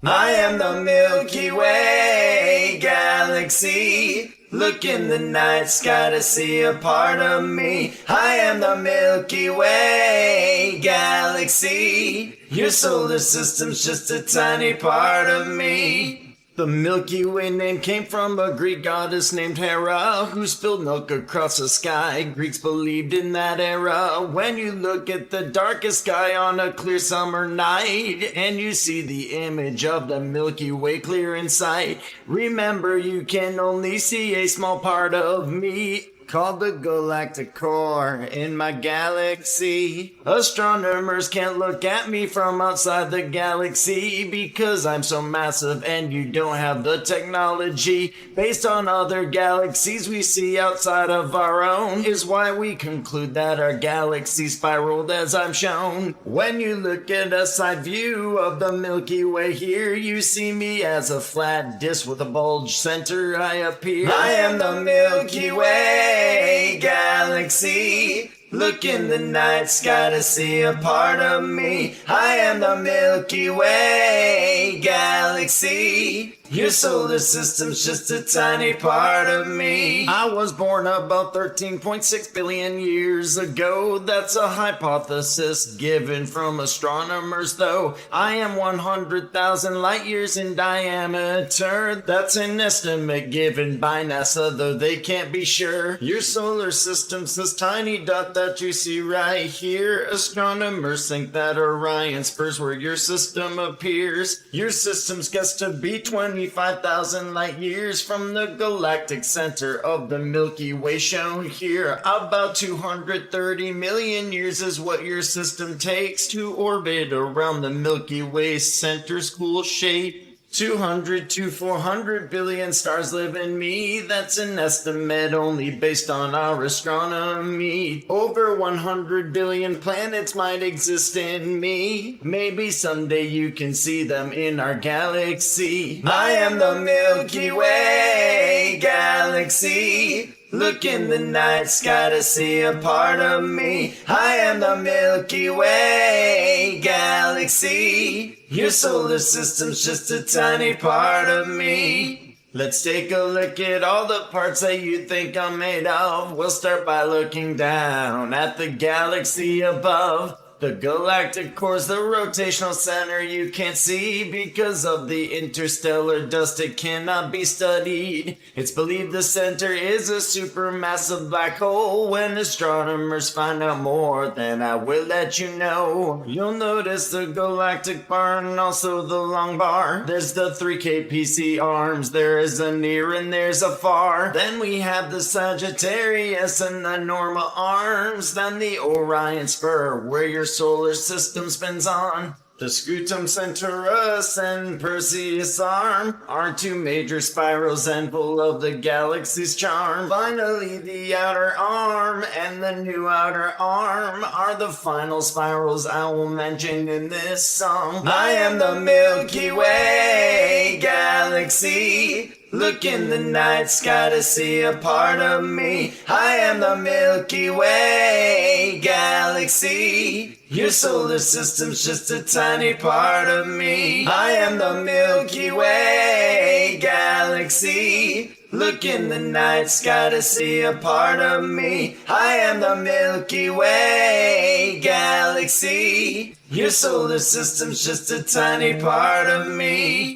I am the Milky Way galaxy. Look in the night sky to see a part of me. I am the Milky Way galaxy. Your solar system's just a tiny part of me. The Milky Way name came from a Greek goddess named Hera, who spilled milk across the sky. Greeks believed in that era. When you look at the darkest sky on a clear summer night, and you see the image of the Milky Way clear in sight, remember you can only see a small part of me, called the galactic core in my galaxy. Astronomers can't look at me from outside the galaxy because I'm so massive and you don't have the technology. Based on other galaxies we see outside of our own is why we conclude that our galaxy spiraled as I'm shown. When you look at a side view of the Milky Way here, you see me as a flat disk with a bulge center. I appear. I am the Milky Way galaxy. Look in the night sky to see a part of me. I am the Milky Way galaxy. Your solar system's just a tiny part of me. I was born about 13.6 billion years ago. That's a hypothesis given from astronomers, though. I am 100,000 light years in diameter. That's an estimate given by NASA, though they can't be sure. Your solar system's this tiny dot that you see right here. Astronomers think that Orion spurs where your system appears. Your system's guessed to be 25,000 light years from the galactic center of the Milky Way shown here. About 230 million years is what your system takes to orbit around the Milky Way center's cool shape. 200 to 400 billion stars live in me. That's an estimate only based on our astronomy. Over 100 billion planets might exist in me. Maybe someday you can see them in our galaxy. I am the Milky Way galaxy. Look in the night sky to see a part of me. I am the Milky Way galaxy. Your solar system's just a tiny part of me. Let's take a look at all the parts that you think I'm made of. We'll start by looking down at the galaxy above. The galactic core's the rotational center you can't see because of the interstellar dust. It cannot be studied. It's believed the center is a supermassive black hole. When astronomers find out more, then I will let you know. You'll notice the galactic bar and also the long bar. There's the 3 kpc arms. There is a near and there's a far. Then we have the Sagittarius and the Norma arms. Then the Orion spur where your solar system spins on. The Scutum Centaurus and Perseus arm are 2 major spirals and full of the galaxy's charm. Finally, the outer arm and the new outer arm are the final spirals I will mention in this song. I am the Milky Way galaxy. Look in the night sky to see a part of me. I am the Milky Way galaxy. Your solar system's just a tiny part of me. I am the Milky Way galaxy. Look in the night sky to see a part of me. I am the Milky Way galaxy. Your solar system's just a tiny part of me.